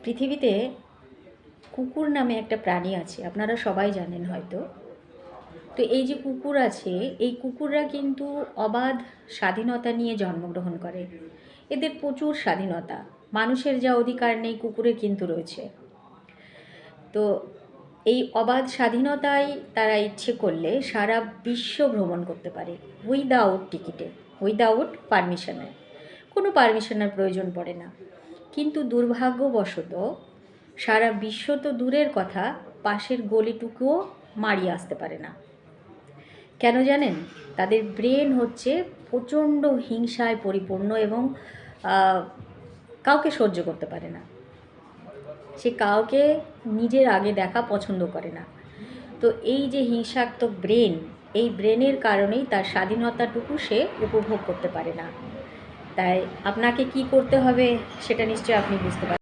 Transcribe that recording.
পৃথিবীতে কুকুর নামে একটা প্রাণী আছে, আপনারা সবাই জানেন হয়তো। তো এই যে কুকুর আছে, এই কুকুররা কিন্তু অবাধ স্বাধীনতা নিয়ে জন্মগ্রহণ করে। এদের প্রচুর স্বাধীনতা, মানুষের যা অধিকার নেই কুকুরের কিন্তু রয়েছে। তো এই অবাধ স্বাধীনতায় তারা ইচ্ছে করলে সারা বিশ্ব ভ্রমণ করতে পারে, উইদাউট টিকিটে, উইদাউট পারমিশনে। কোনো পারমিশনের প্রয়োজন পড়ে না। কিন্তু দুর্ভাগ্যবশত সারা বিশ্ব তো দূরের কথা, পাশের গলিটুকুও মারিয়ে আসতে পারে না। কেন জানেন? তাদের ব্রেন হচ্ছে প্রচণ্ড হিংসায় পরিপূর্ণ এবং কাউকে সহ্য করতে পারে না। সে কাউকে নিজের আগে দেখা পছন্দ করে না। তো এই যে হিংসাত্মক ব্রেন, এই ব্রেনের কারণেই তার স্বাধীনতাটুকু সে উপভোগ করতে পারে না। তাই আপনাকে কি করতে হবে সেটা নিশ্চয়ই আপনি বুঝতে পারেন।